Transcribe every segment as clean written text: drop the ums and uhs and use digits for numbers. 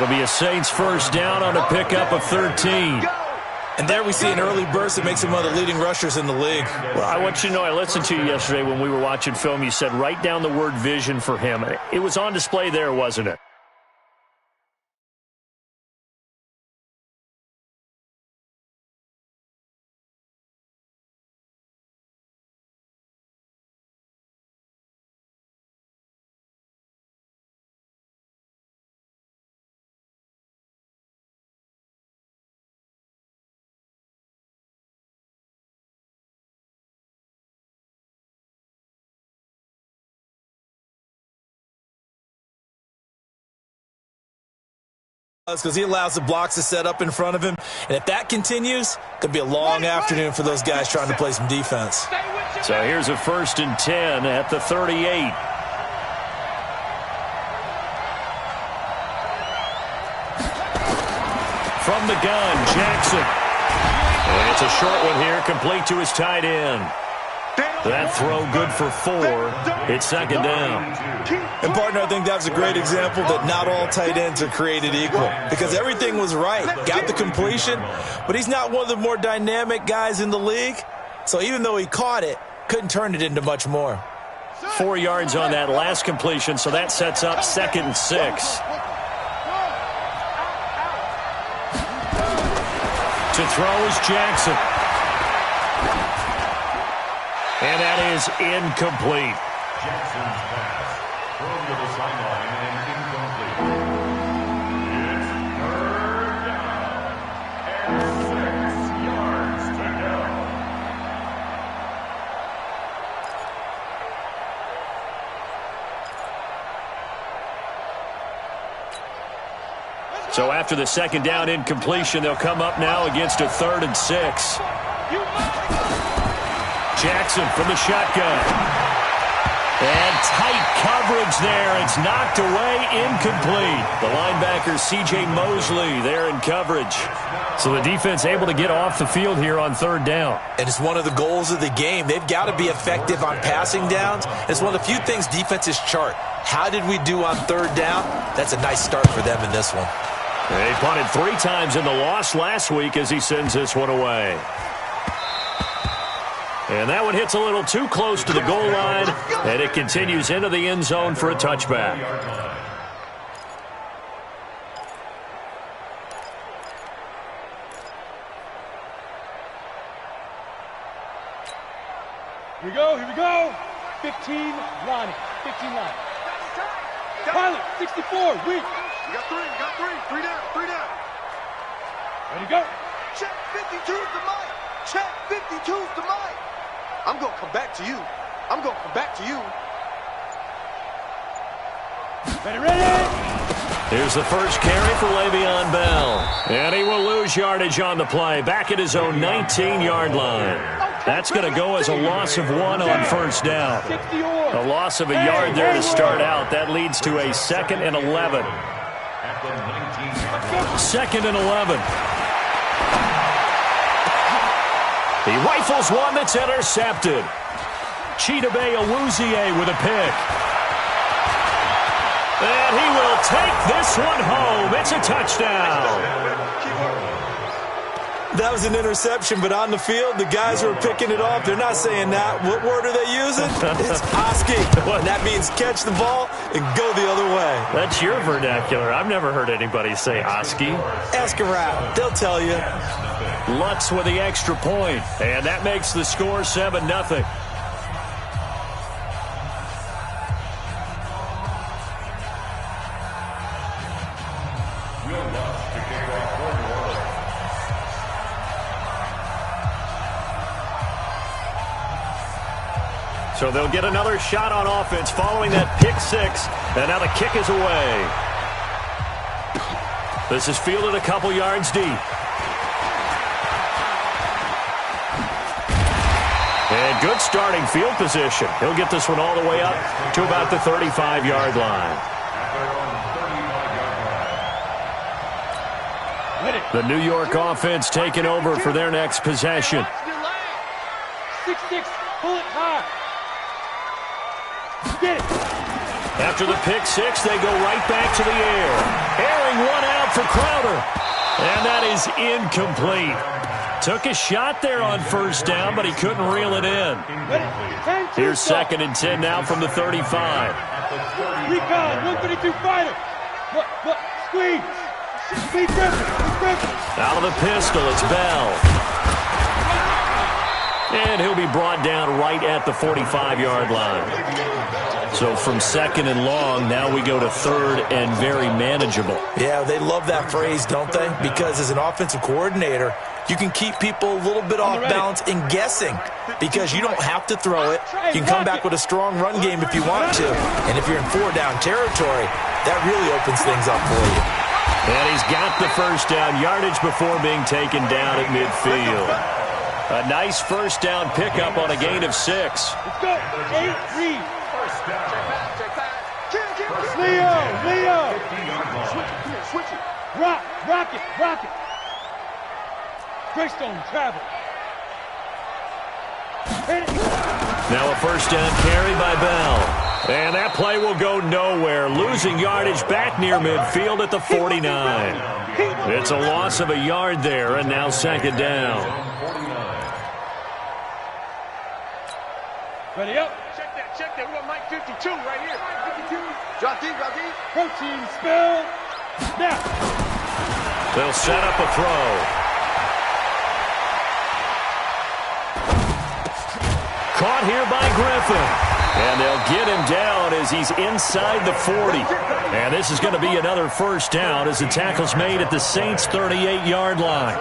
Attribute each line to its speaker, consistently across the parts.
Speaker 1: It'll be a Saints first down on a pickup of 13.
Speaker 2: And there we see an early burst that makes him one of the leading rushers in the league.
Speaker 1: Well, I want you to know, I listened to you yesterday when we were watching film. You said write down the word vision for him. It was on display there, wasn't it?
Speaker 2: Because he allows the blocks to set up in front of him. And if that continues, it could be a long afternoon for those guys trying to play some defense.
Speaker 1: So here's a 1st and 10 at the 38. From the gun, Jackson. And it's a short one here, complete to his tight end. That throw good for 4. It's 2nd down.
Speaker 2: And, partner, I think that was a great example that not all tight ends are created equal. Because everything was right. Got the completion, but he's not one of the more dynamic guys in the league. So even though he caught it, couldn't turn it into much more.
Speaker 1: 4 yards on that last completion, so that sets up 2nd and 6. To throw is Jackson. And that is incomplete.
Speaker 3: Jackson's pass thrown to the sideline and incomplete. It's 3rd down and 6 yards to go.
Speaker 1: So after the 2nd down incompletion, they'll come up now against a 3rd and 6. Jackson from the shotgun. And tight coverage there. It's knocked away, incomplete. The linebacker, C.J. Mosley, there in coverage. So the defense able to get off the field here on 3rd down.
Speaker 2: And it's one of the goals of the game. They've got to be effective on passing downs. It's one of the few things defenses chart. How did we do on 3rd down? That's a nice start for them in this one.
Speaker 1: They punted 3 times in the loss last week as he sends this one away. And that one hits a little too close to the goal line, and it continues into the end zone for a touchback.
Speaker 4: Here we go. 15 line. 15 line. Pilot, 64, weak.
Speaker 5: We got 3 down.
Speaker 4: Ready to go.
Speaker 5: Check 52's the mic. Check 52's the mic. I'm going to come back to you.
Speaker 4: Ready.
Speaker 1: Here's the first carry for Le'Veon Bell. And he will lose yardage on the play. Back at his own 19-yard line. That's going to go as a loss of 1 on 1st down. A loss of a yard there to start out. That leads to a 2nd and 11. 2nd and 11. He rifles one that's intercepted. Chidobe Awuzie with a pick. And he will take this one home. It's a touchdown.
Speaker 2: That was an interception, but on the field, the guys who are picking it off, they're not saying that. What word are they using? It's Oski. And that means catch the ball and go the other way.
Speaker 1: That's your vernacular. I've never heard anybody say Oski.
Speaker 2: Ask around. They'll tell you.
Speaker 1: Lutz with the extra point, and that makes the score 7-0. So they'll get another shot on offense following that pick 6, and now the kick is away. This is fielded a couple yards deep. And good starting field position. He'll get this one all the way up to about the 35-yard line. The New York offense taking over for their next possession.
Speaker 4: 6-6, pull it high. Get it.
Speaker 1: After the pick 6, they go right back to the air. Airing one out. for Crowder. And that is incomplete. Took a shot there on first down, but he couldn't reel it in. Here's 2nd and 10 now from the 35.
Speaker 4: Recon, 132 fighter. Look, squeeze. Speed Griffin.
Speaker 1: Out of the pistol, it's Bell. And he'll be brought down right at the 45-yard line. So from 2nd and long, now we go to 3rd and very manageable.
Speaker 2: Yeah, they love that phrase, don't they? Because as an offensive coordinator, you can keep people a little bit off balance and guessing because you don't have to throw it. You can come back with a strong run game if you want to. And if you're in 4-down territory, that really opens things up for you.
Speaker 1: And he's got the first down yardage before being taken down at midfield. A nice first down pickup on a gain of 6.
Speaker 4: Let's go. 8 read. Leo. Switch it. Rock it. Greystone, travel.
Speaker 1: Now a first down carry by Bell. And that play will go nowhere. Losing yardage back near midfield at the 49. It's a loss of a yard there, and now 2nd down.
Speaker 4: Ready up.
Speaker 5: Check that. We got Mike 52 right here. Mike 52. Drop deep.
Speaker 4: Protein spill. Now.
Speaker 1: They'll set up a throw. Caught here by Griffin. And they'll get him down as he's inside the 40. And this is going to be another first down as the tackle's made at the Saints' 38-yard line.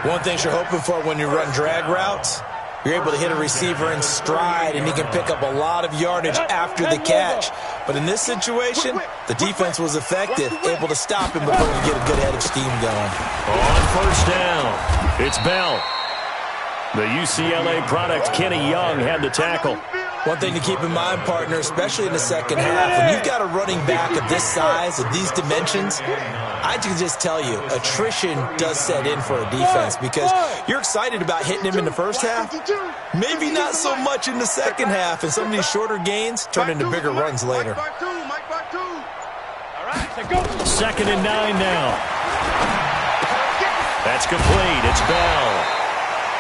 Speaker 2: One thing you're hoping for when you run drag routes, you're able to hit a receiver in stride, and he can pick up a lot of yardage after the catch. But in this situation, the defense was effective, able to stop him before you get a good head of steam going.
Speaker 1: On first down, it's Bell. The UCLA product, Kenny Young, had the tackle.
Speaker 2: One thing to keep in mind, partner, especially in the second half, when you've got a running back of this size, of these dimensions, I can just tell you, attrition does set in for a defense because you're excited about hitting him in the first half, maybe not so much in the second half, and some of these shorter gains turn into bigger runs later.
Speaker 1: 2nd and 9 now. That's complete. It's Bell.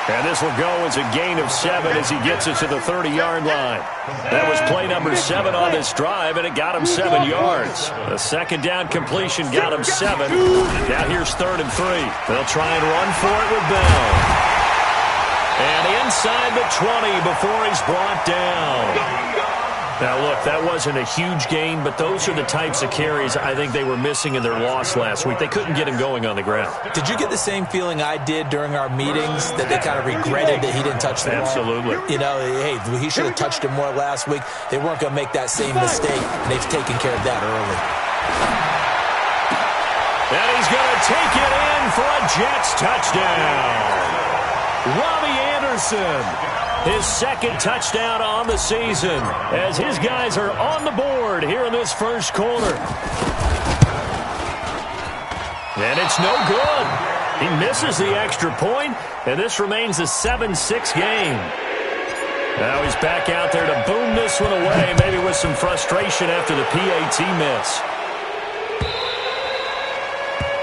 Speaker 1: And this will go as a gain of 7 as he gets it to the 30-yard line. That was play number 7 on this drive, and it got him 7 yards. The 2nd down completion got him 7. Now here's 3rd and 3. They'll try and run for it with Bell. And inside the 20 before he's brought down. Now, look, that wasn't a huge gain, but those are the types of carries I think they were missing in their loss last week. They couldn't get him going on the ground.
Speaker 2: Did you get the same feeling I did during our meetings, that they kind of regretted that he didn't touch the ball?
Speaker 1: Absolutely.
Speaker 2: You know, hey, he should have touched him more last week. They weren't going to make that same mistake, and they've taken care of that early.
Speaker 1: And he's going to take it in for a Jets touchdown. Robbie Anderson. His 2nd touchdown on the season as his guys are on the board here in this first quarter. And it's no good. He misses the extra point, and this remains a 7-6 game. Now he's back out there to boom this one away, maybe with some frustration after the PAT miss.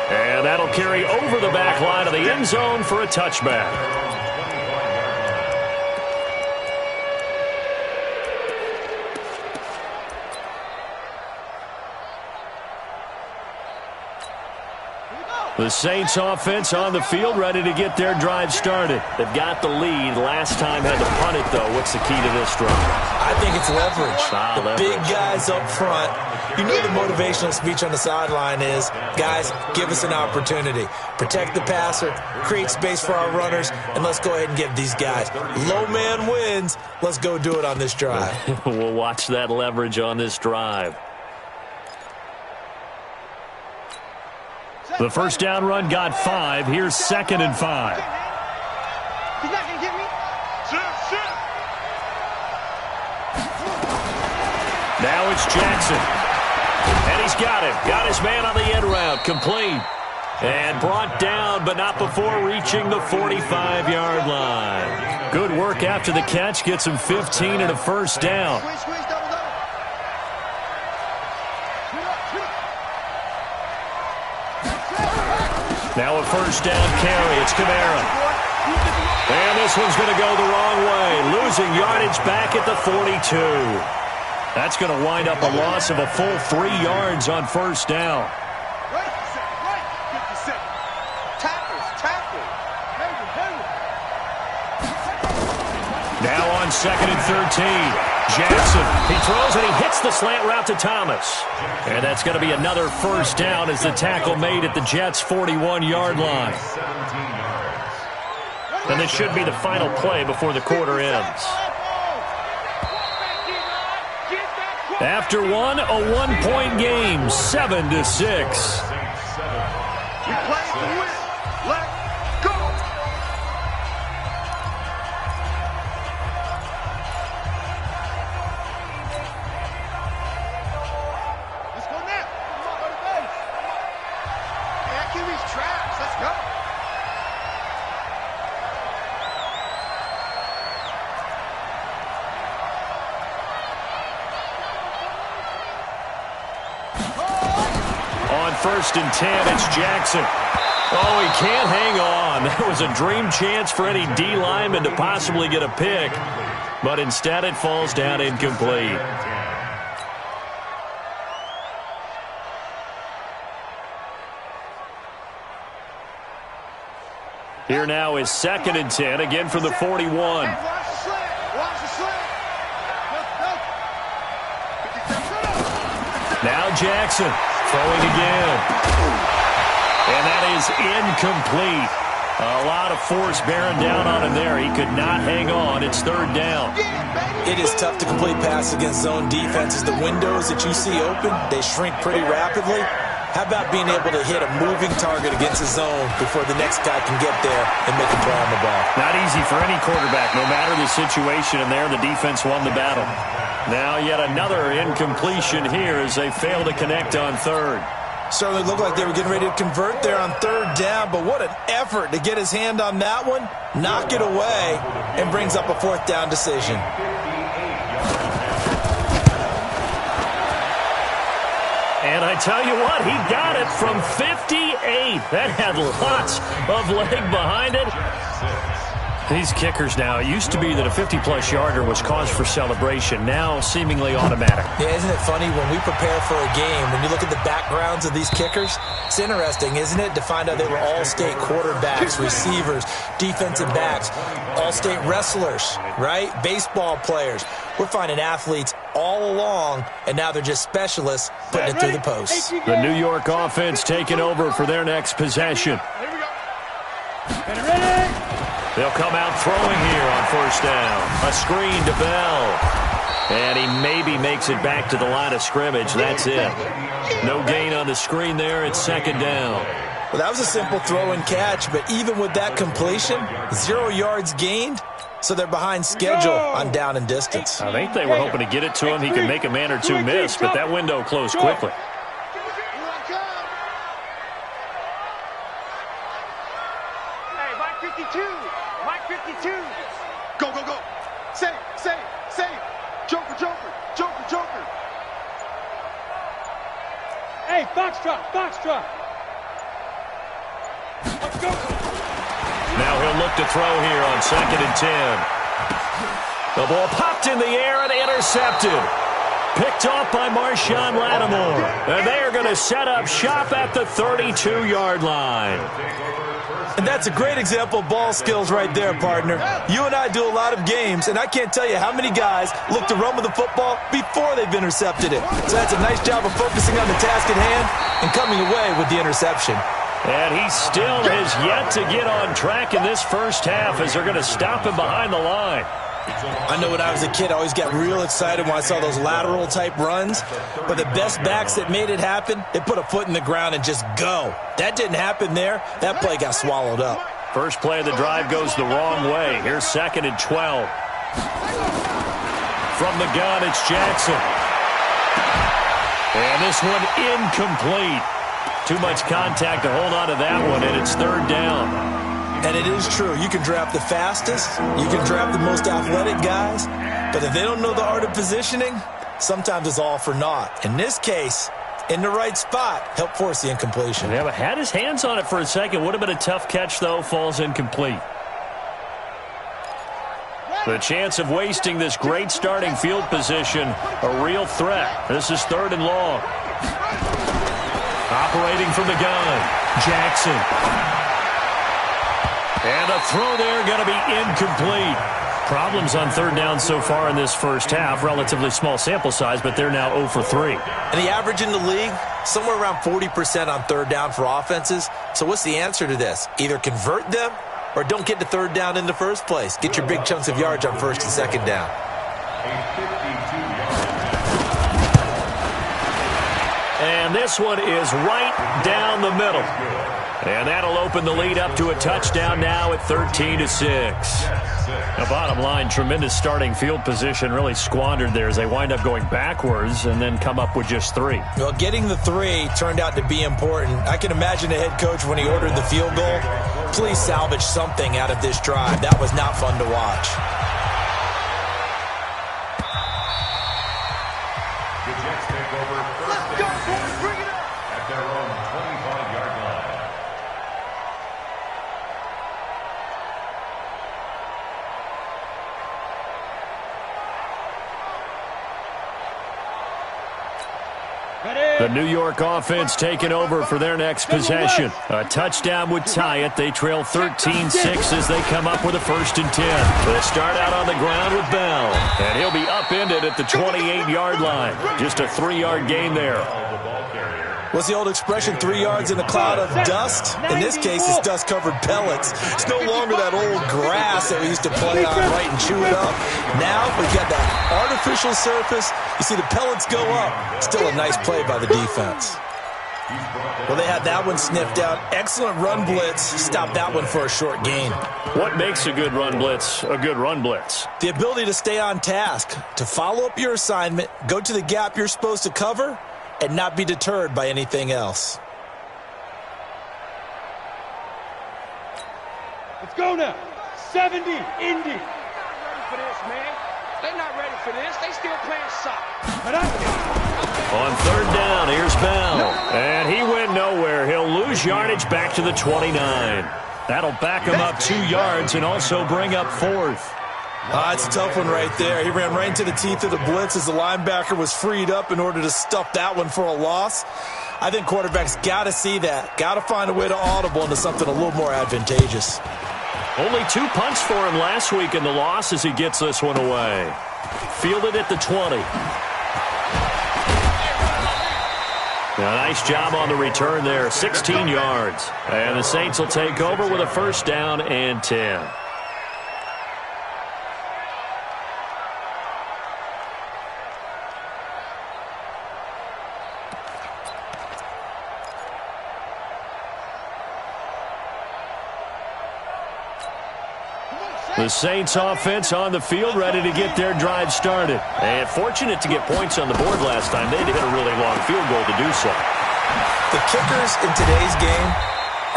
Speaker 1: And that'll carry over the back line of the end zone for a touchback. The Saints offense on the field, ready to get their drive started. They've got the lead. Last time had to punt it, though. What's the key to this drive?
Speaker 2: I think it's leverage.
Speaker 1: Leverage.
Speaker 2: Big guys up front. You know the motivational speech on the sideline is, guys, give us an opportunity. Protect the passer, create space for our runners, and let's go ahead and give these guys. Low man wins. Let's go do it on this drive.
Speaker 1: We'll watch that leverage on this drive. The first down run got 5. Here's 2nd and 5.
Speaker 5: He's not going to get me.
Speaker 1: Now it's Jackson. And he's got him. Got his man on the end route. Complete. And brought down, but not before reaching the 45-yard line. Good work after the catch. Gets him 15 and a first down. Now a first down carry. It's Kamara. And this one's going to go the wrong way. Losing yardage back at the 42. That's going to wind up a loss of a full 3 yards on first down. Now on 2nd and 13. Jackson, he throws and he hits the slant route to Thomas. And that's going to be another first down as the tackle made at the Jets' 41-yard line. And this should be the final play before the quarter ends. After one, a 1-point game, 7-6.
Speaker 5: We play to win. Let's go. Let's go now. Come on, go to base. Hey, that QB's trash. Let's go.
Speaker 1: On 1st and 10, it's Jackson. Oh, he can't hang on. That was a dream chance for any D lineman to possibly get a pick. But instead it falls down incomplete. Here now is 2nd and 10, again from the 41.
Speaker 5: Hey, watch the slant. Watch the slant.
Speaker 1: Now Jackson throwing again. And that is incomplete. A lot of force bearing down on him there. He could not hang on. It's 3rd down.
Speaker 2: It is tough to complete pass against zone defenses. The windows that you see open, they shrink pretty rapidly. How about being able to hit a moving target against a zone before the next guy can get there and make a play on the ball?
Speaker 1: Not easy for any quarterback, no matter the situation. And there, the defense won the battle. Now yet another incompletion here as they fail to connect on 3rd.
Speaker 2: Certainly looked like they were getting ready to convert there on 3rd down, but what an effort to get his hand on that one, knock it away, and brings up a 4th down decision.
Speaker 1: And I tell you what, he got it from 58. That had lots of leg behind it. These kickers now, it used to be that a 50-plus yarder was cause for celebration. Now seemingly automatic.
Speaker 2: Yeah, isn't it funny when we prepare for a game, when you look at the backgrounds of these kickers, it's interesting, isn't it, to find out they were all-state quarterbacks, receivers, defensive backs, all-state wrestlers, right? Baseball players. We're finding athletes all along, and now they're just specialists putting it through the posts.
Speaker 1: The New York offense taking over for their next possession.
Speaker 4: Here we go. Get ready.
Speaker 1: They'll come out throwing here on 1st down. A screen to Bell. And he maybe makes it back to the line of scrimmage. That's it. No gain on the screen there. It's 2nd down.
Speaker 2: Well, that was a simple throw and catch, but even with that completion, 0 yards gained, so they're behind schedule on down and distance.
Speaker 1: I think they were hoping to get it to him. He could make a man or two miss, but that window closed quickly.
Speaker 5: Hey, Mike 52. Mike 52. Go, go, go. Save, save, save. Joker, Joker, Joker, Joker.
Speaker 4: Hey, Foxtrot, Foxtrot. Let's go.
Speaker 1: Now he'll look to throw here on 2nd and 10. The ball popped in the air and intercepted. Picked off by Marshawn Lattimore. And they are going to set up shop at the 32-yard line.
Speaker 2: And that's a great example of ball skills right there, partner. You and I do a lot of games, and I can't tell you how many guys look to run with the football before they've intercepted it. So that's a nice job of focusing on the task at hand and coming away with the interception.
Speaker 1: And he still has yet to get on track in this first half as they're going to stop him behind the line.
Speaker 2: I know when I was a kid, I always got real excited when I saw those lateral-type runs. But the best backs that made it happen, they put a foot in the ground and just go. That didn't happen there. That play got swallowed up.
Speaker 1: First play of the drive goes the wrong way. Here's 2nd and 12. From the gun, it's Jackson. And this one incomplete. Too much contact to hold on to that one, and it's 3rd down.
Speaker 2: And it is true. You can draft the fastest. You can draft the most athletic guys. But if they don't know the art of positioning, sometimes it's all for naught. In this case, in the right spot, helped force the incompletion.
Speaker 1: Yeah, but had his hands on it for a second. Would have been a tough catch, though. Falls incomplete. The chance of wasting this great starting field position, a real threat. This is 3rd and long. Operating from the gun, Jackson. And a throw there going to be incomplete. Problems on 3rd down so far in this first half. Relatively small sample size, but they're now 0 for 3.
Speaker 2: And the average in the league, somewhere around 40% on 3rd down for offenses. So what's the answer to this? Either convert them or don't get to 3rd down in the first place. Get your big chunks of yards on 1st and 2nd down.
Speaker 1: And this one is right down the middle. And that'll open the lead up to a touchdown now at 13-6. Now, bottom line, tremendous starting field position, really squandered there as they wind up going backwards and then come up with just 3.
Speaker 2: Well, getting the 3 turned out to be important. I can imagine the head coach when he ordered the field goal. Please salvage something out of this drive. That was not fun to watch.
Speaker 3: The Jets take over first down. Bring it up at their own 25-yard line.
Speaker 1: The New York offense taking over for their next possession. A touchdown would tie it. They trail 13-6 as they come up with a 1st and 10. They'll start out on the ground with Bell. And he'll be upended at the 28-yard line. Just a 3-yard gain there.
Speaker 2: What's the old expression, 3 yards in a cloud of dust? In this case, it's dust-covered pellets. It's no longer that old grass that we used to play on, right, and chew it up. Now we've got that artificial surface. You see the pellets go up. Still a nice play by the defense. Well, they had that one sniffed out. Excellent run blitz. Stopped that one for a short gain.
Speaker 1: What makes a good run blitz a good run blitz?
Speaker 2: The ability to stay on task, to follow up your assignment, go to the gap you're supposed to cover, and not be deterred by anything else.
Speaker 4: Let's go now. 70, Indy.
Speaker 5: They're not ready for this, man. They're not ready for this. They still playing soccer.
Speaker 1: On 3rd down, here's Bell. And he went nowhere. He'll lose yardage back to the 29. That'll back him up 2 yards and also bring up 4th.
Speaker 2: It's a tough one right there. He ran right into the teeth of the blitz as the linebacker was freed up in order to stuff that one for a loss. I think quarterbacks got to see that. Got to find a way to audible into something a little more advantageous.
Speaker 1: Only 2 punts for him last week in the loss as he gets this one away. Fielded at the 20. A nice job on the return there. 16 yards. And the Saints will take over with a 1st down and 10. The Saints offense on the field, ready to get their drive started. And fortunate to get points on the board last time. They had to hit a really long field goal to do so.
Speaker 2: The kickers in today's game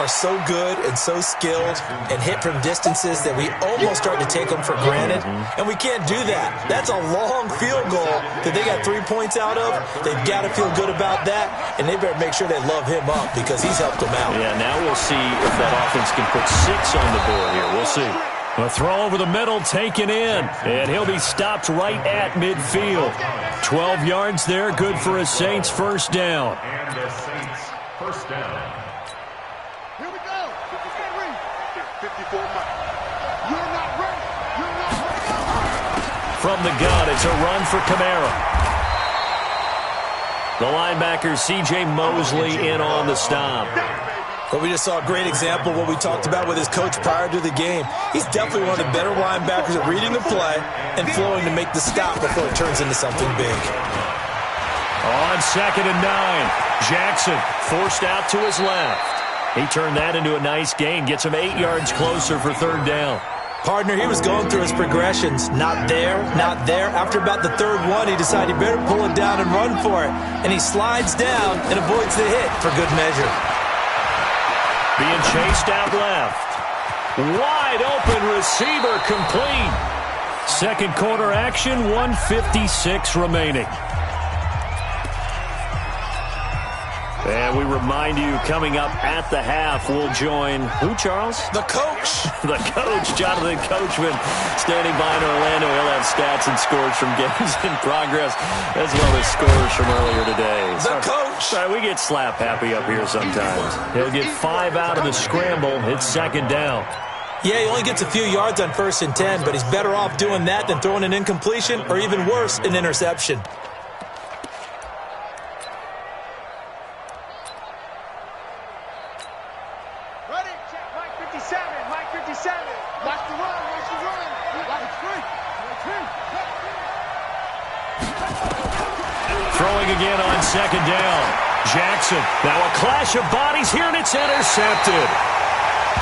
Speaker 2: are so good and so skilled and hit from distances that we almost start to take them for granted. And we can't do that. That's a long field goal that they got 3 points out of. They've got to feel good about that, and they better make sure they love him up because he's helped them out.
Speaker 1: Yeah, now we'll see if that offense can put 6 on the board here. We'll see. A throw over the middle, taken in, and he'll be stopped right at midfield. 12 yards there, good for a Saints 1st down.
Speaker 3: And the Saints 1st down.
Speaker 5: Here we go. 54 miles. You're not ready. You're not ready.
Speaker 1: From the gun, it's a run for Kamara. The linebacker, C.J. Mosley, in on the stop.
Speaker 2: But we just saw a great example of what we talked about with his coach prior to the game. He's definitely one of the better linebackers at reading the play and flowing to make the stop before it turns into something big.
Speaker 1: On 2nd and 9, Jackson forced out to his left. He turned that into a nice gain, gets him 8 yards closer for 3rd down.
Speaker 2: Partner, he was going through his progressions. Not there, not there. After about the 3rd one, he decided he better pull it down and run for it. And he slides down and avoids the hit for good measure.
Speaker 1: Being chased out left. Wide open receiver complete. 2nd quarter action, 1:56 remaining. And we remind you, coming up at the half, we'll join who, Charles?
Speaker 2: The coach.
Speaker 1: The coach, Jonathan Coachman, standing by in Orlando. He'll have stats and scores from games in progress, as well as scores from earlier today.
Speaker 2: The coach.
Speaker 1: Sorry, we get slap happy up here sometimes. He'll get 5 out of the scramble. It's second down.
Speaker 2: Yeah, he only gets a few yards on 1st and 10, but he's better off doing that than throwing an incompletion or even worse, an interception.
Speaker 1: Throwing again on second down. Jackson. Now a clash of bodies here, and it's intercepted.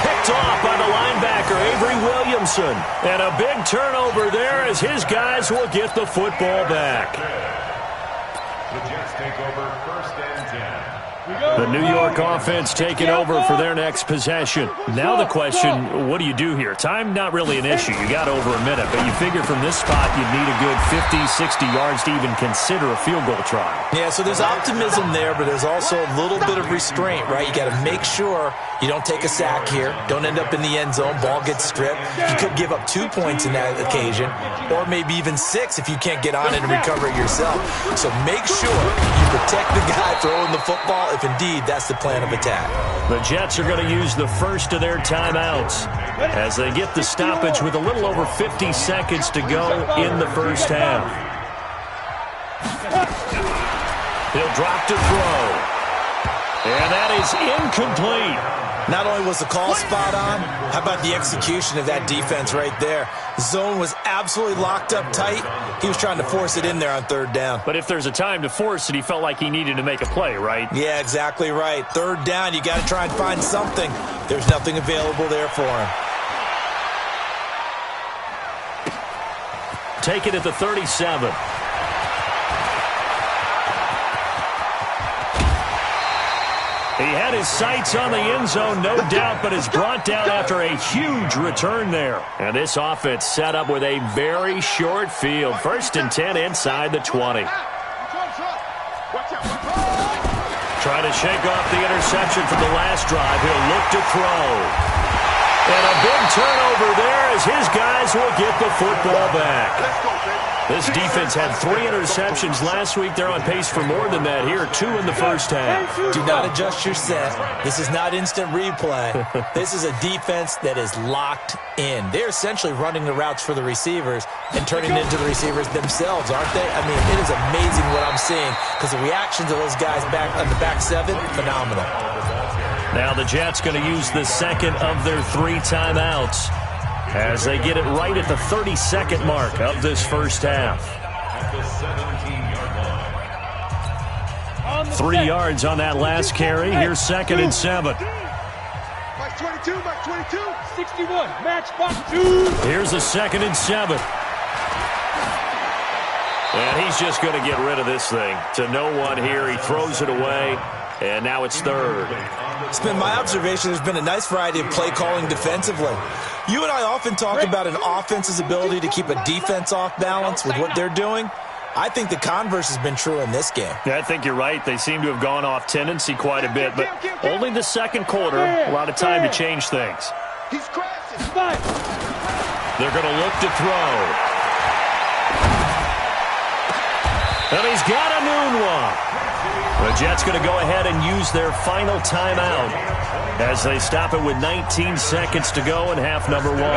Speaker 1: Picked off by the linebacker, Avery Williamson. And a big turnover there as his guys will get the football back.
Speaker 3: The Jets take over 1st and 10.
Speaker 1: The New York offense taking over for their next possession. Now the question, what do you do here? Time not really an issue. You got over a minute, but you figure from this spot you'd need a good 50, 60 yards to even consider a field goal try.
Speaker 2: Yeah, so there's optimism there, but there's also a little bit of restraint, right? You got to make sure you don't take a sack here. Don't end up in the end zone. Ball gets stripped. You could give up 2 points in that occasion, or maybe even 6 if you can't get on it and recover it yourself. So make sure you protect the guy throwing the football if indeed that's the plan of attack.
Speaker 1: The Jets are going to use the first of their timeouts as they get the stoppage with a little over 50 seconds to go in the first half. He'll drop to throw. And that is incomplete.
Speaker 2: Not only was the call spot on, how about the execution of that defense right there? Zone was absolutely locked up tight. He was trying to force it in there on 3rd down.
Speaker 1: But if there's a time to force it, he felt like he needed to make a play, right?
Speaker 2: Yeah, exactly right. 3rd down, you got to try and find something. There's nothing available there for him.
Speaker 1: Take it at the 37. He had his sights on the end zone, no doubt, but is brought down after a huge return there. And this offense set up with a very short field. 1st and 10 inside the 20. Trying to shake off the interception from the last drive. He'll look to throw. And a big turnover there as his guys will get the football back. This defense had 3 interceptions last week. They're on pace for more than that here. 2 in the first half.
Speaker 2: Do not adjust your set. This is not instant replay. This is a defense that is locked in. They're essentially running the routes for the receivers and turning it into the receivers themselves, aren't they? I mean, it is amazing what I'm seeing because the reactions of those guys back on the back 7, phenomenal.
Speaker 1: Now the Jets going to use the second of their 3 timeouts as they get it right at the 32nd mark of this first half. 3 yards on that last carry. Here's 2nd and 7.
Speaker 5: Match 22, match 22.
Speaker 4: 61, match box 2.
Speaker 1: Here's a 2nd and 7. And he's just going to get rid of this thing to no one here. He throws it away, and now it's 3rd.
Speaker 2: It's been my observation there's been a nice variety of play calling defensively. You and I often talk about an offense's ability to keep a defense off balance with what they're doing. I think the converse has been true in this game.
Speaker 1: Yeah, I think you're right. They seem to have gone off tendency quite a bit, but only the second quarter, a lot of time to change things.
Speaker 5: He's crashing.
Speaker 1: They're going to look to throw. And he's got a noon one. The Jets going to go ahead and use their final timeout as they stop it with 19 seconds to go in half number 1.
Speaker 3: 1st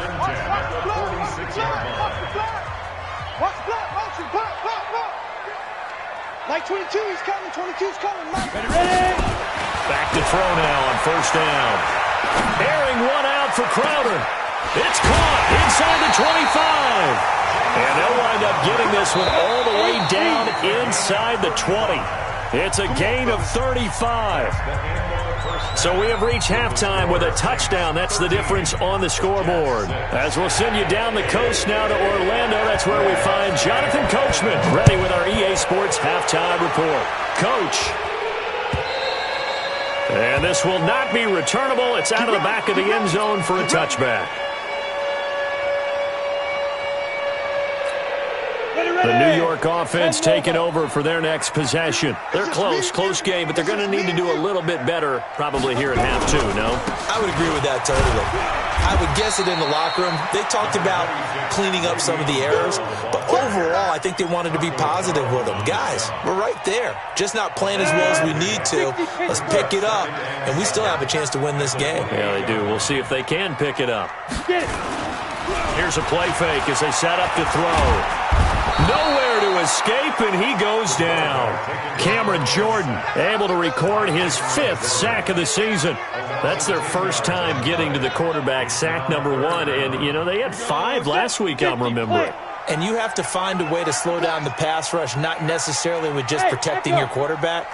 Speaker 3: and 10 at the 46-yard line.
Speaker 5: Watch block, motion, block. Like 22, he's coming, 22's coming, Mike.
Speaker 4: Ready?
Speaker 1: Back to throw now on 1st down. Airing one out for Crowder. It's caught inside the 25. And they'll wind up getting this one all the way down inside the 20. It's a gain of 35. So we have reached halftime with a touchdown. That's the difference on the scoreboard. As we'll send you down the coast now to Orlando, that's where we find Jonathan Coachman, ready with our EA Sports halftime report. Coach. And this will not be returnable. It's out of the back of the end zone for a touchback.
Speaker 4: Ready,
Speaker 1: The New York offense taking over for their next possession. They're close game, but they're going to need to do a little bit better probably here at half two, no?
Speaker 2: I would agree with that totally. I would guess it in the locker room. They talked about cleaning up some of the errors, but overall, I think they wanted to be positive with them. Guys, we're right there. Just not playing as well as we need to. Let's pick it up, and we still have a chance to win this game.
Speaker 1: Yeah, they do. We'll see if they can pick it up. Here's a play fake as they set up to throw. Nowhere to escape, and he goes down. Cameron Jordan able to record his 5th sack of the season. That's their first time getting to the quarterback, sack number 1. And, you know, they had 5 last week, I'm remembering.
Speaker 2: And you have to find a way to slow down the pass rush, not necessarily with just protecting your quarterback,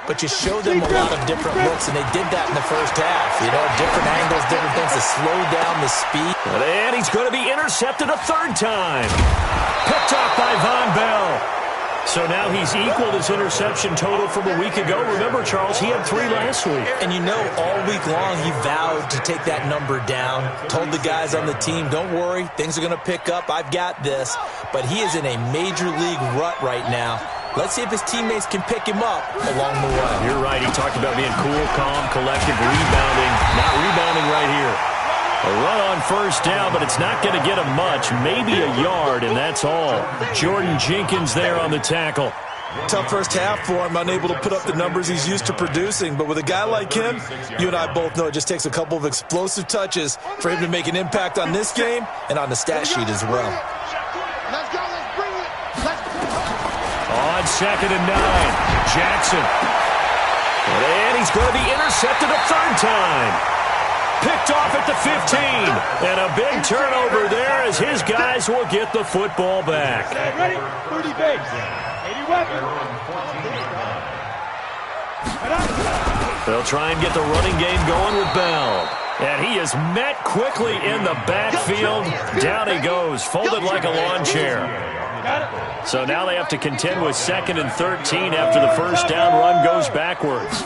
Speaker 2: but you show them a lot of different looks, and they did that in the first half. You know, different angles, different things to slow down the speed.
Speaker 1: And he's going to be intercepted a 3rd time. Picked off by Von Bell. So now he's equaled his interception total from a week ago. Remember, Charles, he had 3 last week.
Speaker 2: And you know, all week long he vowed to take that number down. Told the guys on the team, don't worry, things are going to pick up. I've got this. But he is in a major league rut right now. Let's see if his teammates can pick him up along the way.
Speaker 1: You're right. He talked about being cool, calm, collective, rebounding. Not rebounding right here. A run on 1st down, but it's not going to get him much. Maybe a yard, and that's all. Jordan Jenkins there on the tackle.
Speaker 2: Tough first half for him, unable to put up the numbers he's used to producing. But with a guy like him, you and I both know it just takes a couple of explosive touches for him to make an impact on this game and on the stat sheet as well.
Speaker 5: Let's go, let's bring it.
Speaker 1: On 2nd and 9, Jackson. And he's going to be intercepted a 3rd time. Picked off at the 15. And a big turnover there as his guys will get the football back.
Speaker 4: Ready? 30 base. 80 weapon.
Speaker 1: They'll try and get the running game going with Bell. And he is met quickly in the backfield. Down he goes, folded like a lawn chair. So now they have to contend with 2nd and 13 after the 1st down run goes backwards.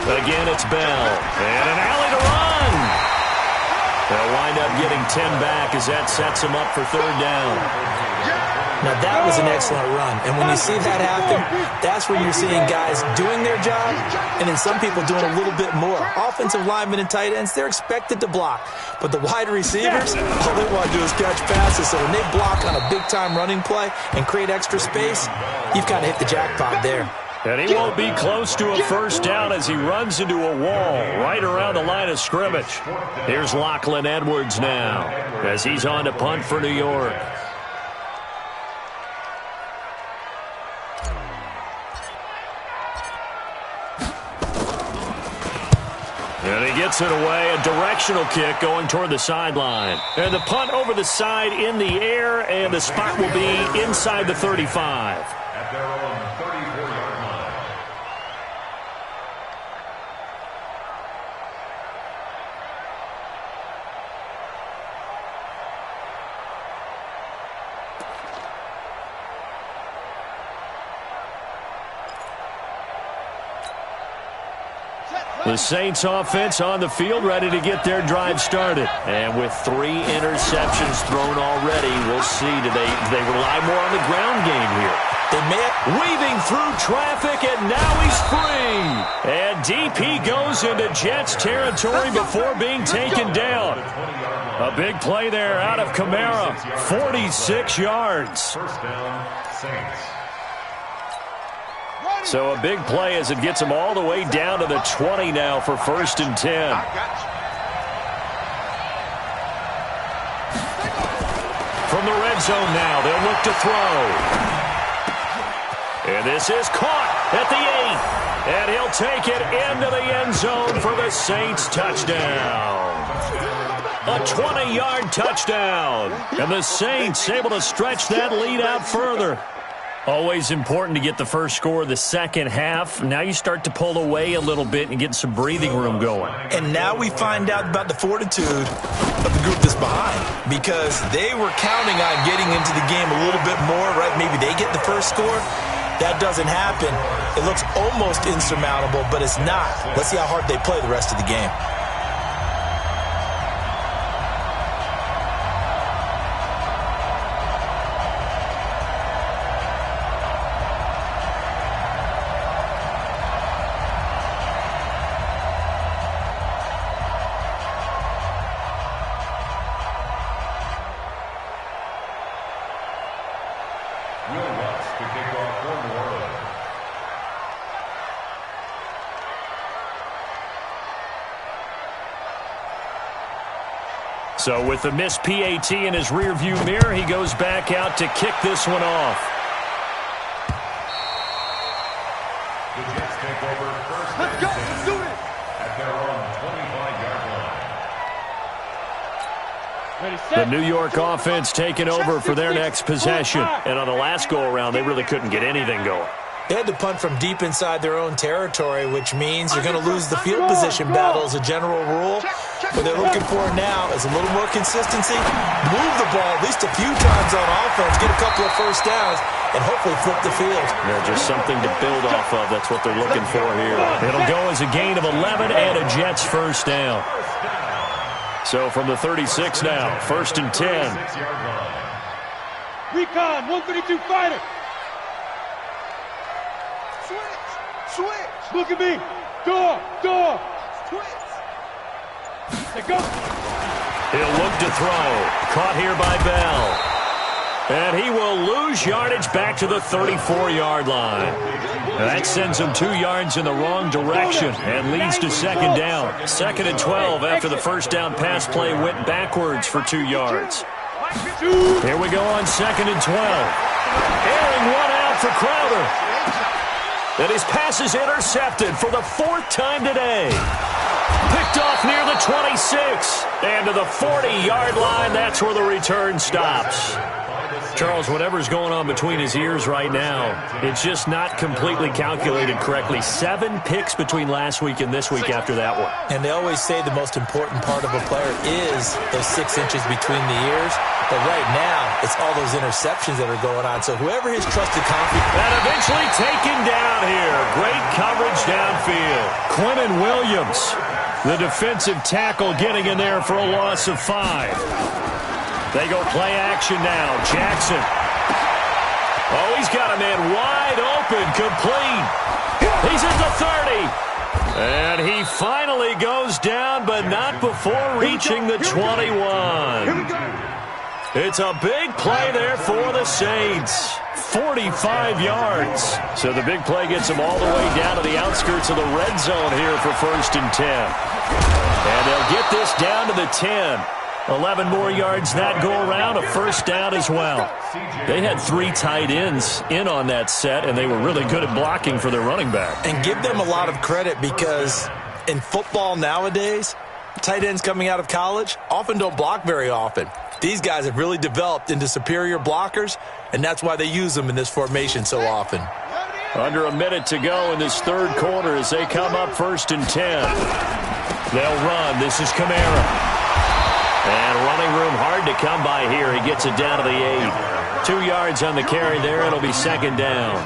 Speaker 1: Again, it's Bell. And an alley to run. They'll wind up getting 10 back as that sets him up for 3rd down.
Speaker 2: Now, that was an excellent run. And when you see that happen, that's where you're seeing guys doing their job and then some people doing a little bit more. Offensive linemen and tight ends, they're expected to block. But the wide receivers, all they want to do is catch passes. So when they block on a big-time running play and create extra space, you've kind of hit the jackpot there.
Speaker 1: And he won't be close to a 1st down as he runs into a wall right around the line of scrimmage. Here's Lachlan Edwards now as he's on to punt for New York. And he gets it away, a directional kick going toward the sideline. And the punt over the side in the air, and the spot will be inside the 35.
Speaker 3: At their own 34-yard line.
Speaker 1: The Saints offense on the field, ready to get their drive started. And with 3 interceptions thrown already, we'll see. Do they rely more on the ground game here?
Speaker 2: They may.
Speaker 1: Weaving through traffic, and now he's free. And DP goes into Jets territory before being taken down. A big play there out of Kamara. 46 yards.
Speaker 3: 1st down, Saints.
Speaker 1: So a big play as it gets him all the way down to the 20 now for 1st and 10. From the red zone now, they'll look to throw. And this is caught at the 8. And he'll take it into the end zone for the Saints touchdown. A 20-yard touchdown. And the Saints able to stretch that lead out further. Always important to get the first score of the second half. Now you start to pull away a little bit and get some breathing room going.
Speaker 2: And now we find out about the fortitude of the group that's behind, because they were counting on getting into the game a little bit more, right? Maybe they get the first score. That doesn't happen. It looks almost insurmountable, but it's not. Let's see how hard they play the rest of the game.
Speaker 1: So with the missed PAT in his rearview mirror, he goes back out to kick this one off.
Speaker 3: The Jets take over first.
Speaker 5: Let's go. Let's do it.
Speaker 3: At their own 25-yard line.
Speaker 4: Ready,
Speaker 1: The
Speaker 4: set.
Speaker 1: New York offense taking over for their next possession. And on the last go-around, they really couldn't get anything going.
Speaker 2: They had to punt from deep inside their own territory, which means you're going to lose the field position battle as a general rule. What they're looking for now is a little more consistency, move the ball at least a few times on offense, get a couple of first downs, and hopefully flip the field.
Speaker 1: Yeah, just something to build off of. That's what they're looking for here. It'll go as a gain of 11 and a Jets first down. So from the 36 now, 1st and 10.
Speaker 3: 6-yard line.
Speaker 4: Recon, 132 fighter.
Speaker 5: Switch.
Speaker 4: Look at me. Door.
Speaker 5: Switch.
Speaker 4: Let go.
Speaker 1: He'll look to throw. Caught here by Bell. And he will lose yardage back to the 34-yard line. That sends him 2 yards in the wrong direction and leads to second down. 2nd and 12 after the first down pass play went backwards for 2 yards. Here we go on 2nd and 12. Airing one out for Crowder. And his pass is intercepted for the 4th time today. Picked off near the 26. And to the 40-yard line, that's where the return stops. Charles, whatever's going on between his ears right now, it's just not completely calculated correctly. 7 picks between last week and this week after that one.
Speaker 2: And they always say the most important part of a player is those 6 inches between the ears. But right now, it's all those interceptions that are going on. So whoever his trusted confidence...
Speaker 1: And eventually taken down here. Great coverage downfield. Quinnen Williams, the defensive tackle, getting in there for a loss of 5. They go play action now. Jackson. Oh, he's got a man wide open, complete. He's at the 30. And he finally goes down, but not before reaching the 21. It's a big play there for the Saints. 45 yards. So the big play gets them all the way down to the outskirts of the red zone here for 1st and 10. And they'll get this down to the 10. 11 more yards that go around, a first down as well. They had 3 tight ends in on that set, and they were really good at blocking for their running back.
Speaker 2: And give them a lot of credit because in football nowadays, tight ends coming out of college often don't block very often. These guys have really developed into superior blockers, and that's why they use them in this formation so often.
Speaker 1: Under a minute to go in this 3rd quarter as they come up 1st and 10. They'll run. This is Kamara. And running room hard to come by here. He gets it down to the 8. 2 yards on the carry there. It'll be 2nd down.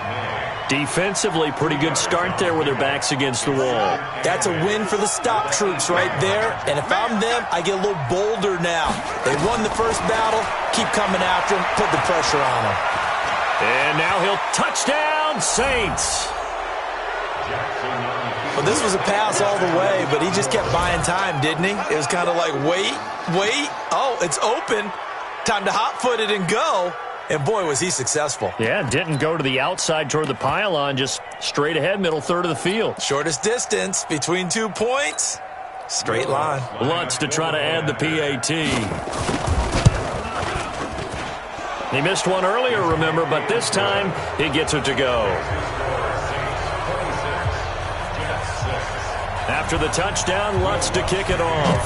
Speaker 1: Defensively, pretty good start there with their backs against the wall.
Speaker 2: That's a win for the stop troops right there. And if I'm them, I get a little bolder now. They won the first battle. Keep coming after him. Put the pressure on him.
Speaker 1: And now he'll touchdown, Saints.
Speaker 2: Well, this was a pass all the way, but he just kept buying time, didn't he? It was kind of like, wait. Oh, it's open. Time to hot-foot it and go. And, boy, was he successful.
Speaker 1: Yeah, didn't go to the outside toward the pylon, just straight ahead, middle third of the field.
Speaker 2: Shortest distance between 2 points. Straight line.
Speaker 1: Lutz to try to add the PAT. He missed one earlier, remember, but this time he gets it to go. After the touchdown, Lutz to kick it off.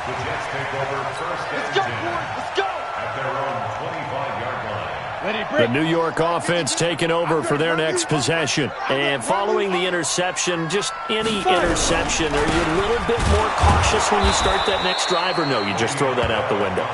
Speaker 3: The Jets take over 1st and 10.
Speaker 5: Let's go.
Speaker 3: At their own 25-yard line.
Speaker 4: Ready,
Speaker 1: The
Speaker 4: break.
Speaker 1: New York offense taking over for their next possession. And following the interception, just any interception, are you a little bit more cautious when you start that next drive, or no, you just throw that out the window?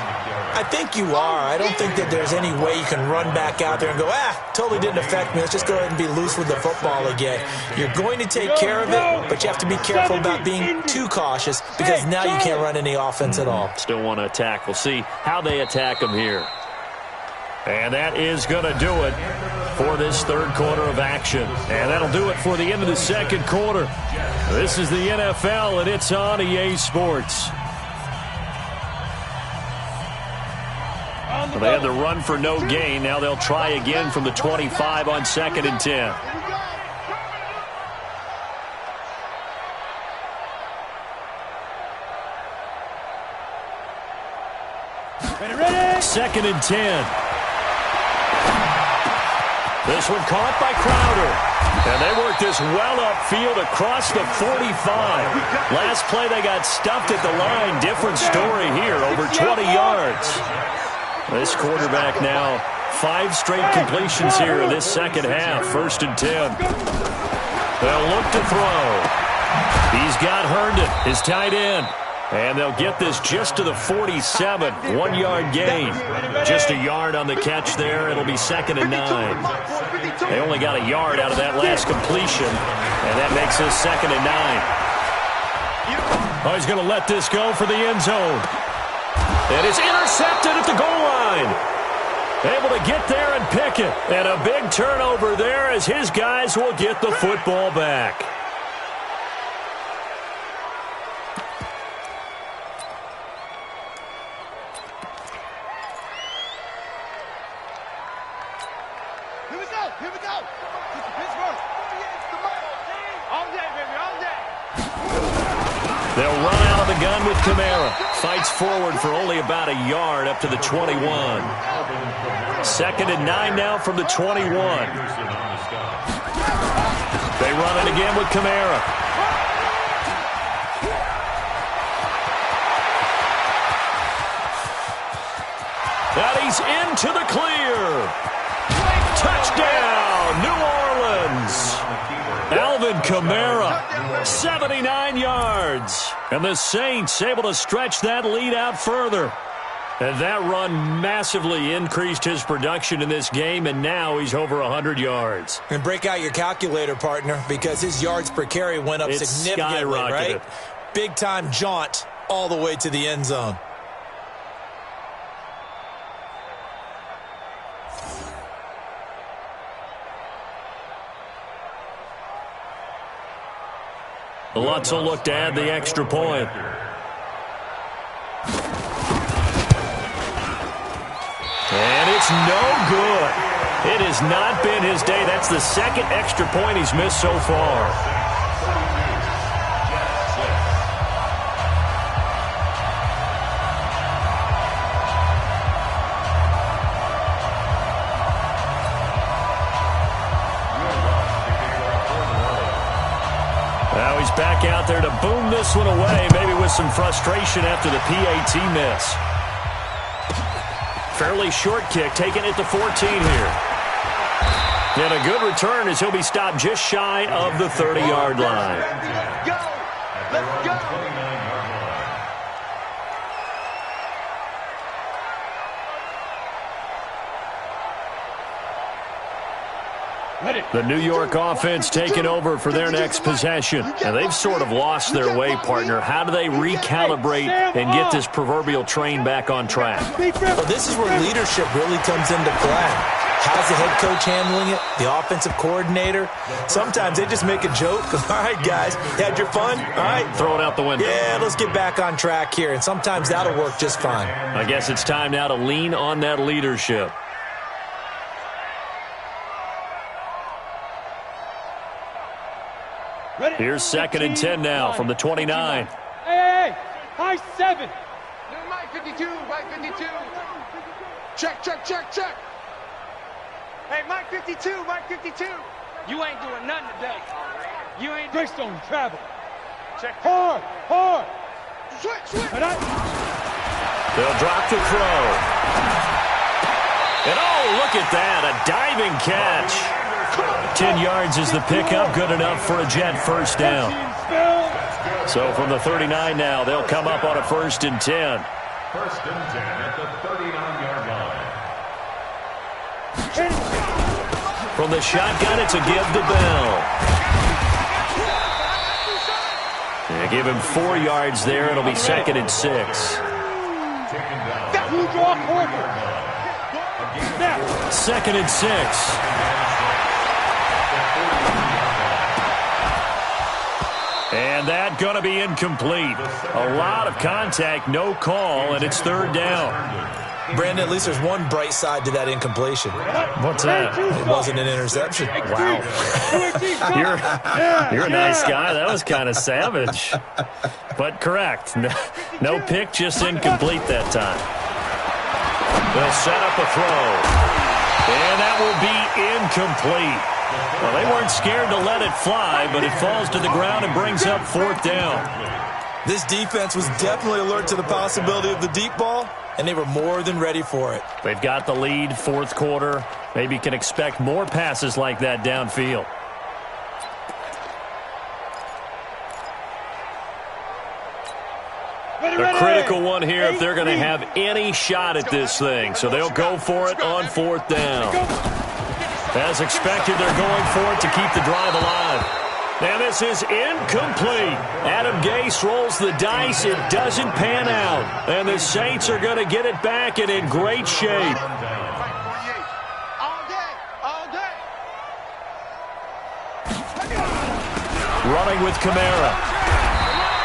Speaker 2: I think you are. I don't think that there's any way you can run back out there and go, totally didn't affect me. Let's just go ahead and be loose with the football again. You're going to take care of it, but you have to be careful about being too cautious because now you can't run any offense at all.
Speaker 1: Still want to attack. We'll see how they attack them here. And that is going to do it for this 3rd quarter of action. And that'll do it for the end of the 2nd quarter. This is the NFL, and it's on EA Sports. They had the run for no gain. Now they'll try again from the 25 on 2nd and 10. 2nd and 10. This one caught by Crowder. And they work this well upfield across the 45. Last play they got stuffed at the line. Different story here, over 20 yards. This quarterback now 5 straight completions here in this second half. 1st and 10. They'll look to throw. He's got Herndon, his tight end. And they'll get this just to the 47, 1-yard gain. Just a yard on the catch there. It'll be 2nd and 9. They only got a yard out of that last completion, and that makes this 2nd and 9. Oh, he's going to let this go for the end zone. And it's intercepted at the goal line. Able to get there and pick it. And a big turnover there as his guys will get the football back.
Speaker 5: Here we go. Pittsburgh. All day, baby, all day.
Speaker 1: They'll run out of the gun with Kamara. Fights forward for only about a yard up to the 21. 2nd and 9 now from the 21. They run it again with Kamara. And he's into the clear. Touchdown, New Orleans. Alvin Kamara, 79 yards. And the Saints able to stretch that lead out further. And that run massively increased his production in this game, and now he's over 100 yards.
Speaker 2: And break out your calculator, partner, because his yards per carry went up significantly, right? Big-time jaunt all the way to the end zone.
Speaker 1: Lutz will look to add the extra point. And it's no good. It has not been his day. That's the 2nd extra point he's missed so far. Now he's back out there to boom this one away, maybe with some frustration after the PAT miss. Fairly short kick, taking it to 14 here. And a good return as he'll be stopped just shy of the 30-yard line.
Speaker 5: Go! Let's go!
Speaker 1: The New York offense taking over for their next possession. And they've sort of lost their way, partner. How do they recalibrate and get this proverbial train back on track?
Speaker 2: Well, this is where leadership really comes into play. How's the head coach handling it? The offensive coordinator? Sometimes they just make a joke. All right, guys, you had your fun? All right.
Speaker 1: Throw it out the window.
Speaker 2: Yeah, let's get back on track here. And sometimes that'll work just fine.
Speaker 1: I guess it's time now to lean on that leadership. Here's 2nd and 10 now from the 29.
Speaker 4: Hey, high 7.
Speaker 5: Mike 52, Mike 52. Check. Hey, Mike 52, Mike 52.
Speaker 6: You ain't doing nothing today. You ain't doing
Speaker 4: Greystone travel.
Speaker 5: Check.
Speaker 4: Hard.
Speaker 5: Switch.
Speaker 1: They'll drop the throw. And oh, look at that, a diving catch. 10 yards is the pickup, good enough for a Jet first down. So from the 39 now, they'll come up on a 1st and 10.
Speaker 3: 1st and 10 at the 39-yard line.
Speaker 1: From the shotgun, it's a give to Bell. They give him 4 yards there. It'll be 2nd and 6.
Speaker 4: You draw corner.
Speaker 1: 2nd and 6. And that going to be incomplete. A lot of contact, no call, and it's 3rd down.
Speaker 2: Brandon, at least there's one bright side to that incompletion.
Speaker 1: What's that?
Speaker 2: It wasn't an interception.
Speaker 1: Wow. You're a nice guy. That was kind of savage. But correct. No pick, just incomplete that time. They'll set up a throw. And that will be incomplete. Well, they weren't scared to let it fly, but it falls to the ground and brings up 4th down.
Speaker 2: This defense was definitely alert to the possibility of the deep ball, and they were more than ready for it.
Speaker 1: They've got the lead, 4th quarter. Maybe can expect more passes like that downfield. A critical one here if they're going to have any shot at this thing. So they'll go for it on 4th down. As expected, they're going for it to keep the drive alive. And this is incomplete. Adam Gase rolls the dice. It doesn't pan out. And the Saints are going to get it back and in great shape. Running with Kamara.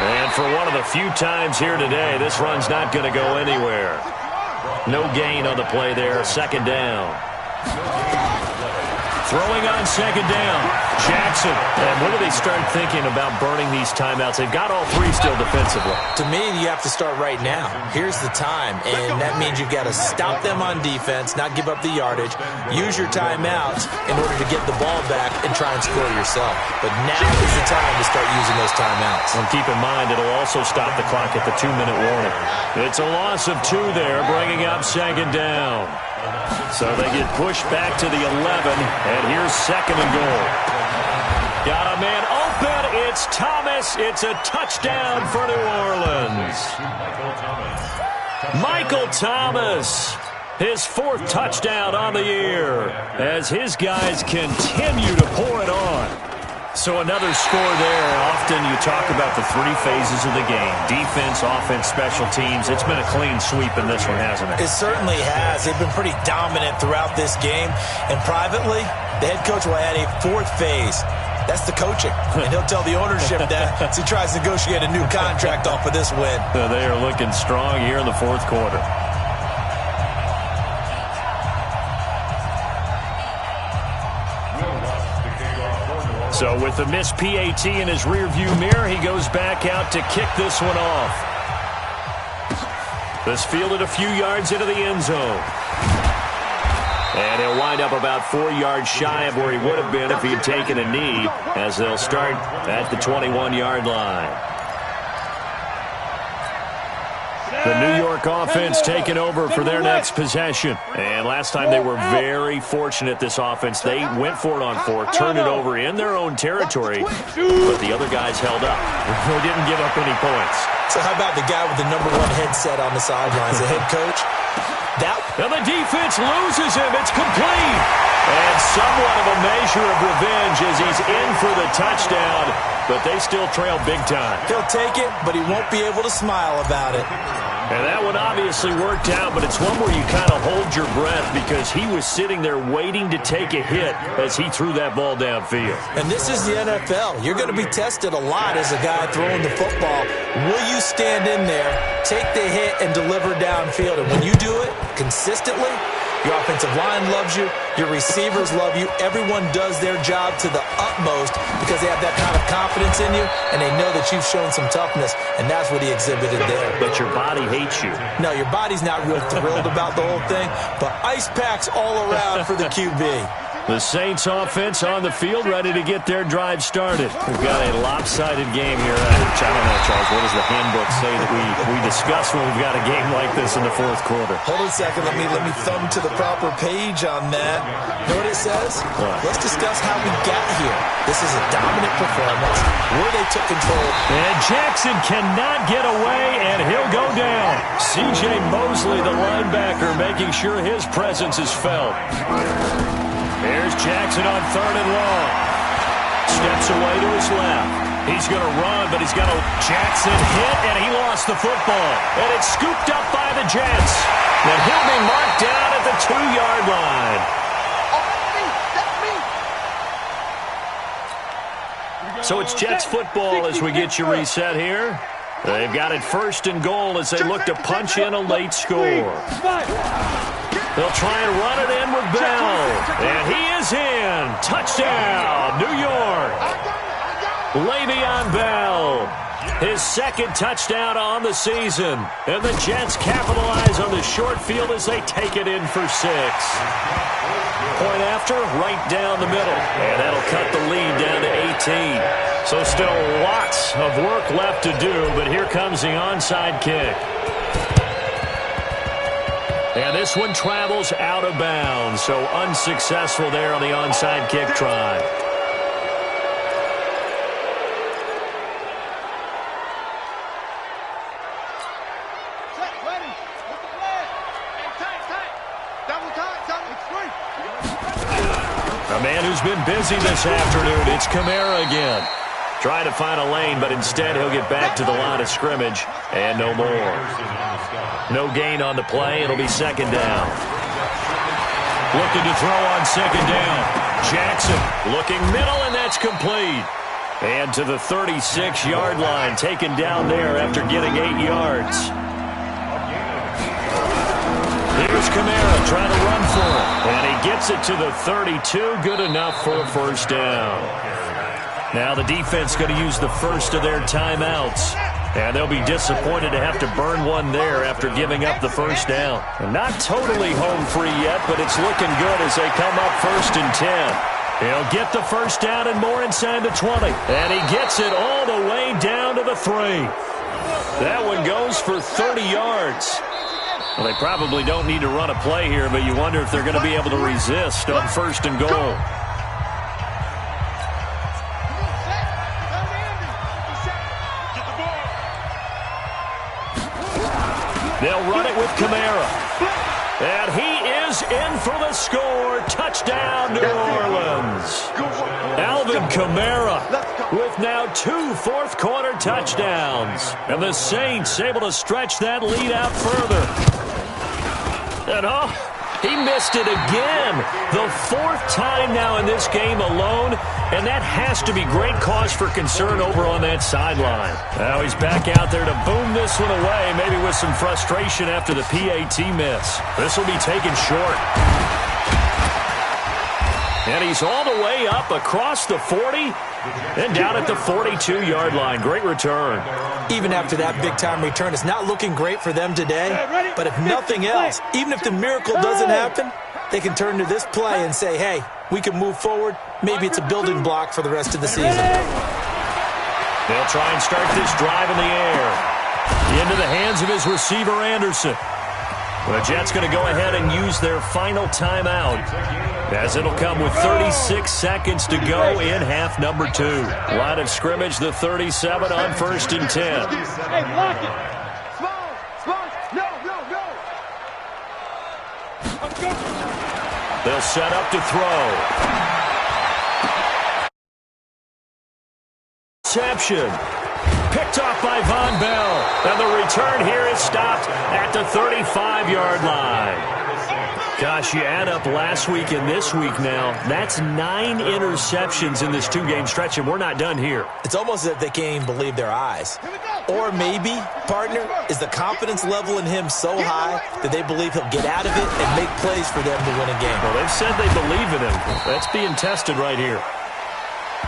Speaker 1: And for one of the few times here today, this run's not going to go anywhere. No gain on the play there. 2nd down. Throwing on 2nd down. Jackson. And when do they start thinking about burning these timeouts? They've got all 3 still defensively.
Speaker 2: To me, you have to start right now. Here's the time, and that means you've got to stop them on defense, not give up the yardage, use your timeouts in order to get the ball back and try and score yourself. But now is the time to start using those timeouts.
Speaker 1: And keep in mind, it'll also stop the clock at the 2-minute warning. It's a loss of 2 there, bringing up 2nd down. So they get pushed back to the 11, and here's 2nd and goal. Got a man open. It's Thomas. It's a touchdown for New Orleans. Michael Thomas, his 4th touchdown on the year as his guys continue to pour it on. So another score there. Often you talk about the 3 phases of the game. Defense, offense, special teams. It's been a clean sweep in this one, hasn't it?
Speaker 2: It certainly has. They've been pretty dominant throughout this game. And privately, the head coach will add a 4th phase. That's the coaching. And he'll tell the ownership that as he tries to negotiate a new contract off of this win.
Speaker 1: They are looking strong here in the 4th quarter. So with the missed PAT in his rearview mirror, he goes back out to kick this one off. This fielded a few yards into the end zone. And he'll wind up about 4 yards shy of where he would have been if he had taken a knee, as they'll start at the 21-yard line. The New York offense taking over for their next possession. And last time they were very fortunate, this offense. They went for it on 4, turned it over in their own territory, but the other guys held up. They didn't give up any points.
Speaker 2: So how about the guy with the #1 headset on the sidelines, the head coach?
Speaker 1: And the defense loses him. It's complete. And somewhat of a measure of revenge as he's in for the touchdown, but they still trail big time.
Speaker 2: He'll take it, but he won't be able to smile about it.
Speaker 1: And that one obviously worked out, but it's one where you kind of hold your breath because he was sitting there waiting to take a hit as he threw that ball downfield.
Speaker 2: And this is the NFL. You're going to be tested a lot as a guy throwing the football. Will you stand in there, take the hit, and deliver downfield? And when you do it consistently, your offensive line loves you. Your receivers love you. Everyone does their job to the utmost because they have that kind of confidence in you, and they know that you've shown some toughness, and that's what he exhibited there.
Speaker 1: But your body hates you.
Speaker 2: No, your body's not real thrilled about the whole thing, but ice packs all around for the QB.
Speaker 1: The Saints offense on the field, ready to get their drive started. We've got a lopsided game here. I don't know, Charles, what does the handbook say that we discuss when we've got a game like this in the 4th quarter?
Speaker 2: Hold on a second. Let me thumb to the proper page on that. You know what it says?
Speaker 1: What?
Speaker 2: Let's discuss how we got here. This is a dominant performance where they took control.
Speaker 1: And Jackson cannot get away, and he'll go down. C.J. Mosley, the linebacker, making sure his presence is felt. There's Jackson on 3rd and long. Steps away to his left. He's going to run, but he's got a Jackson hit, and he lost the football. And it's scooped up by the Jets. And he'll be marked down at the 2-yard line. So it's Jets football as we get you reset here. They've got it 1st and goal as they look to punch in a late score. They'll try and run it in with Bell. And he is in. Touchdown, New York. Le'Veon Bell. His second touchdown on the season. And the Jets capitalize on the short field as they take it in for 6. Point after, right down the middle. And that'll cut the lead down to 18. So still lots of work left to do, but here comes the onside kick. And this one travels out of bounds, so unsuccessful there on the onside kick try. A man who's been busy this afternoon, it's Kamara again. Trying to find a lane, but instead he'll get back to the line of scrimmage, and no more. No gain on the play. It'll be second down. Looking to throw on second down. Jackson looking middle, and that's complete. And to the 36-yard line, taken down there after getting 8 yards. Here's Kamara trying to run for it. And he gets it to the 32. Good enough for a first down. Now the defense going to use the first of their timeouts. And they'll be disappointed to have to burn one there after giving up the first down. And not totally home free yet, but it's looking good as they come up 1st and 10. He'll get the first down and more inside the 20. And he gets it all the way down to the 3. That one goes for 30 yards. Well, they probably don't need to run a play here, but you wonder if they're going to be able to resist on 1st and goal. They'll run it with Kamara. And he is in for the score. Touchdown, New Orleans. Alvin Kamara with now 2 fourth-quarter touchdowns. And the Saints able to stretch that lead out further. And he missed it again. The 4th time now in this game alone. And that has to be great cause for concern over on that sideline. Now he's back out there to boom this one away, maybe with some frustration after the PAT miss. This will be taken short. And he's all the way up across the 40 and down at the 42-yard line. Great return.
Speaker 2: Even after that big-time return, it's not looking great for them today. But if nothing else, even if the miracle doesn't happen, they can turn to this play and say, hey, we can move forward. Maybe it's a building block for the rest of the season.
Speaker 1: They'll try and start this drive in the air. Into the hands of his receiver, Anderson. The Jets going to go ahead and use their final timeout, as it'll come with 36 seconds to go in half number 2. Line of scrimmage, the 37 on 1st and 10.
Speaker 4: Hey, block it. Small. No.
Speaker 1: They'll set up to throw. Reception. Picked off by Von Bell. And the return here is stopped at the 35-yard line. Gosh, you add up last week and this week now, that's 9 interceptions in this 2-game stretch, and we're not done here.
Speaker 2: It's almost as if they can't even believe their eyes. Or maybe, partner, is the confidence level in him so high that they believe he'll get out of it and make plays for them to win a game.
Speaker 1: Well, they've said they believe in him. That's being tested right here.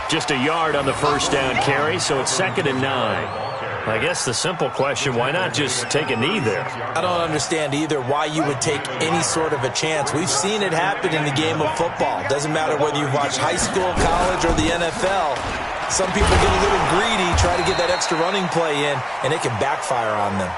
Speaker 1: Just a yard on the first down carry, so it's 2nd and 9. I guess the simple question, why not just take a knee there?
Speaker 2: I don't understand either why you would take any sort of a chance. We've seen it happen in the game of football. Doesn't matter whether you've watched high school, college, or the NFL. Some people get a little greedy, try to get that extra running play in, and it can backfire on them.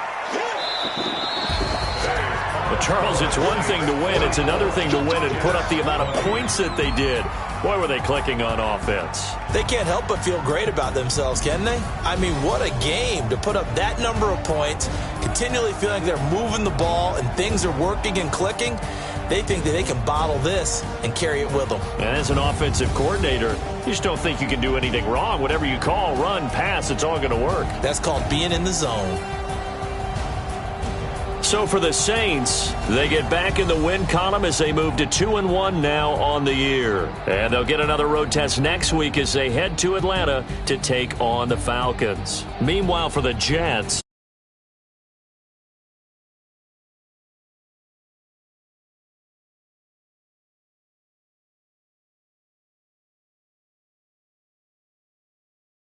Speaker 1: But Charles, it's one thing to win. It's another thing to win and put up the amount of points that they did. Boy, were they clicking on offense.
Speaker 2: They can't help but feel great about themselves, can they? I mean, what a game to put up that number of points, continually feeling like they're moving the ball and things are working and clicking. They think that they can bottle this and carry it with them.
Speaker 1: And as an offensive coordinator, you just don't think you can do anything wrong. Whatever you call, run, pass, it's all going to work.
Speaker 2: That's called being in the zone.
Speaker 1: So for the Saints, they get back in the win column as they move to 2-1 now on the year. And they'll get another road test next week as they head to Atlanta to take on the Falcons. Meanwhile, for the Jets,